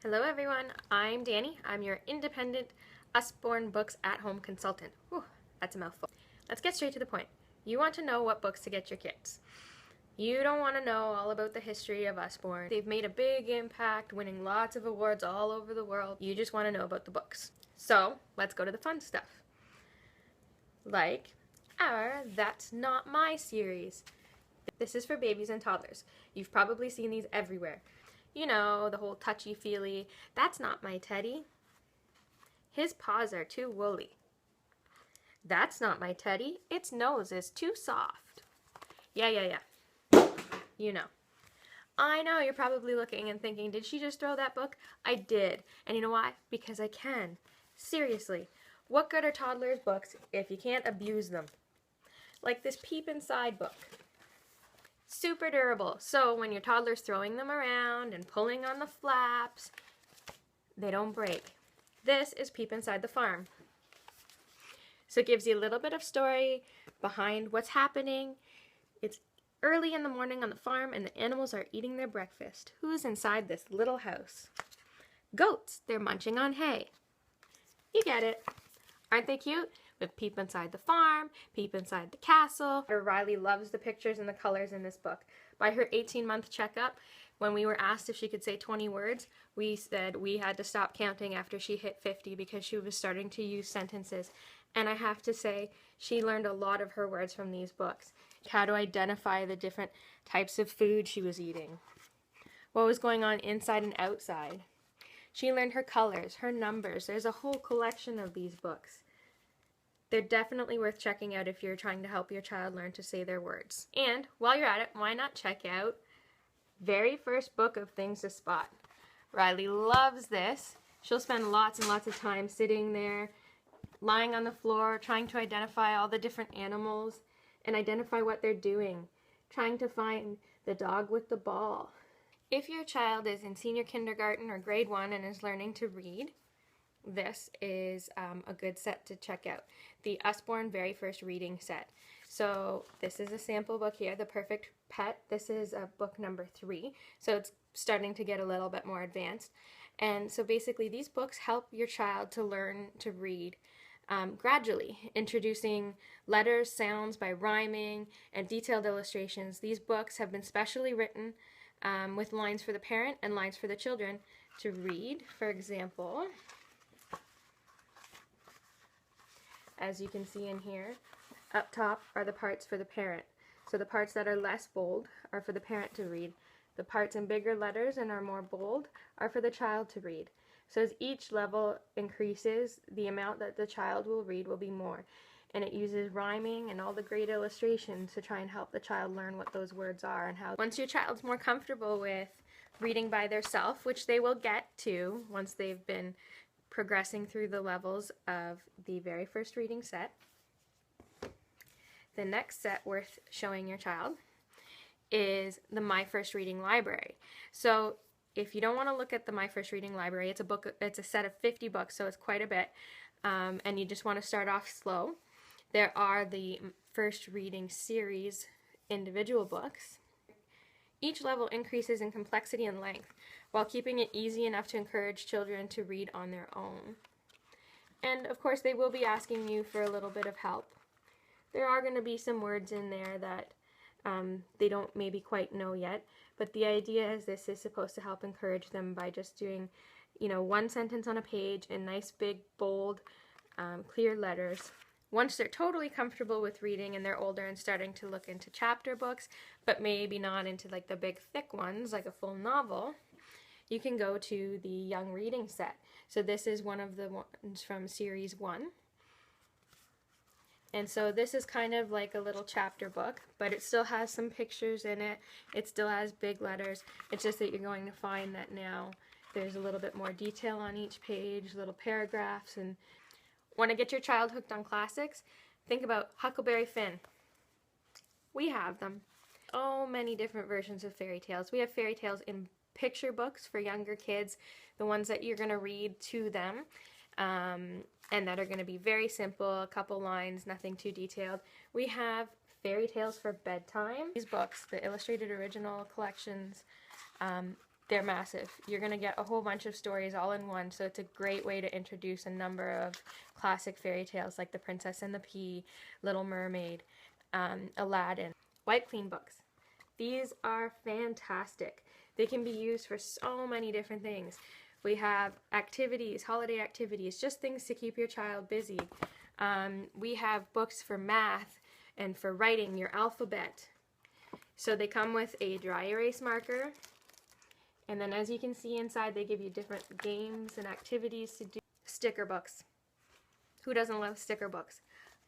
Hello everyone, I'm Danny. I'm your independent Usborne Books at Home consultant. Whew, that's a mouthful. Let's get straight to the point. You want to know what books to get your kids. You don't want to know all about the history of Usborne. They've made a big impact, winning lots of awards all over the world. You just want to know about the books. So, let's go to the fun stuff. Like our That's Not My series. This is for babies and toddlers. You've probably seen these everywhere. You know, the whole touchy-feely, that's not my teddy. His paws are too woolly. That's not my teddy. Its nose is too soft. Yeah. You know. I know you're probably looking and thinking, did she just throw that book? I did. And you know why? Because I can. Seriously. What good are toddlers' books if you can't abuse them? Like this Peep Inside book. Super durable, so when your toddler's throwing them around and pulling on the flaps, they don't break. This is Peep Inside the Farm. So it gives you a little bit of story behind what's happening. It's early in the morning on the farm and the animals are eating their breakfast. Who's inside this little house? Goats. They're munching on hay. You get it. Aren't they cute? With Peep Inside the Farm, Peep Inside the Castle. Riley loves the pictures and the colors in this book. By her 18-month checkup, when we were asked if she could say 20 words, we said we had to stop counting after she hit 50 because she was starting to use sentences. And I have to say, she learned a lot of her words from these books. How to identify the different types of food she was eating. What was going on inside and outside. She learned her colors, her numbers. There's a whole collection of these books. They're definitely worth checking out if you're trying to help your child learn to say their words. And while you're at it, why not check out Very First Book of Things to Spot. Riley loves this. She'll spend lots and lots of time sitting there, lying on the floor, trying to identify all the different animals and identify what they're doing, trying to find the dog with the ball. If your child is in senior kindergarten or grade 1 and is learning to read, this is a good set to check out. The Usborne Very First Reading Set. So this is a sample book here, The Perfect Pet. This is book number 3. So it's starting to get a little bit more advanced. And so basically these books help your child to learn to read gradually, introducing letters, sounds by rhyming, and detailed illustrations. These books have been specially written with lines for the parent and lines for the children to read. For example, as you can see in here, up top are the parts for the parent. So the parts that are less bold are for the parent to read. The parts in bigger letters and are more bold are for the child to read. So as each level increases, the amount that the child will read will be more. And it uses rhyming and all the great illustrations to try and help the child learn what those words are and how. Once your child's more comfortable with reading by themselves, which they will get to once they've been progressing through the levels of the very first reading set. The next set worth showing your child is the My First Reading Library. So if you don't want to look at the My First Reading Library, it's a set of 50 books, so it's quite a bit, and you just want to start off slow. There are the First Reading Series individual books. Each level increases in complexity and length, while keeping it easy enough to encourage children to read on their own. And of course they will be asking you for a little bit of help. There are going to be some words in there that they don't maybe quite know yet, but the idea is this is supposed to help encourage them by just doing, one sentence on a page in nice big bold clear letters. Once they're totally comfortable with reading and they're older and starting to look into chapter books, but maybe not into like the big thick ones like a full novel, you can go to the Young Reading Set. So this is one of the ones from Series 1. And so this is kind of like a little chapter book, but it still has some pictures in it. It still has big letters. It's just that you're going to find that now there's a little bit more detail on each page, little paragraphs. And want to get your child hooked on classics? Think about Huckleberry Finn. We have them. Oh, many different versions of fairy tales. We have fairy tales in picture books for younger kids, the ones that you're going to read to them, and that are going to be very simple, a couple lines, nothing too detailed. We have fairy tales for bedtime. These books, the illustrated original collections, they're massive. You're going to get a whole bunch of stories all in one, so it's a great way to introduce a number of classic fairy tales like The Princess and the Pea, Little Mermaid, Aladdin. Wipe clean books. These are fantastic. They can be used for so many different things. We have activities, holiday activities, just things to keep your child busy. We have books for math and for writing your alphabet. So they come with a dry erase marker, and then as you can see inside, they give you different games and activities to do. Sticker books. Who doesn't love sticker books?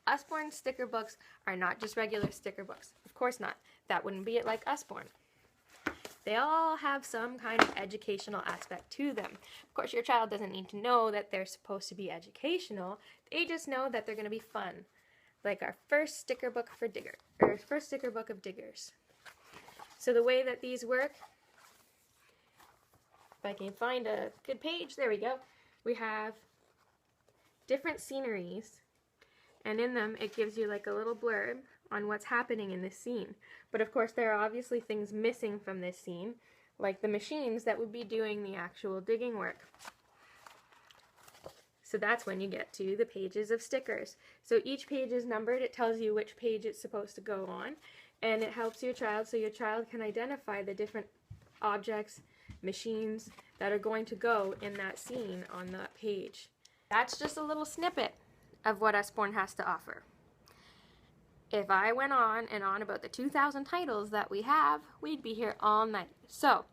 Usborne sticker books are not just regular sticker books. Of course not. That wouldn't be it like Usborne. They all have some kind of educational aspect to them. Of course, your child doesn't need to know that they're supposed to be educational. They just know that they're going to be fun. Like our first sticker book for Digger, or first sticker book of Diggers. So the way that these work, if I can find a good page, there we go. We have different sceneries, and in them it gives you like a little blurb on what's happening in this scene. But of course there are obviously things missing from this scene, like the machines that would be doing the actual digging work. So that's when you get to the pages of stickers. So each page is numbered. It tells you which page it's supposed to go on, and it helps your child so your child can identify the different objects, machines that are going to go in that scene on that page. That's just a little snippet of what Usborne has to offer. If I went on and on about the 2,000 titles that we have, we'd be here all night. So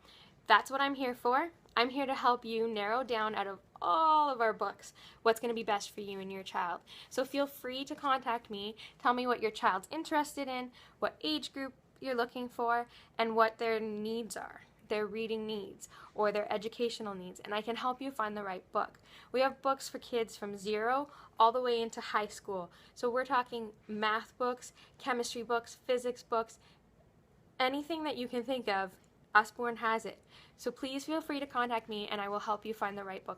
that's what I'm here for. I'm here to help you narrow down out of all of our books what's going to be best for you and your child. So feel free to contact me. Tell me what your child's interested in, what age group you're looking for, and what their needs are, their reading needs or their educational needs, and I can help you find the right book. We have books for kids from 0 all the way into high school. So we're talking math books, chemistry books, physics books, anything that you can think of, Usborne has it. So please feel free to contact me and I will help you find the right book.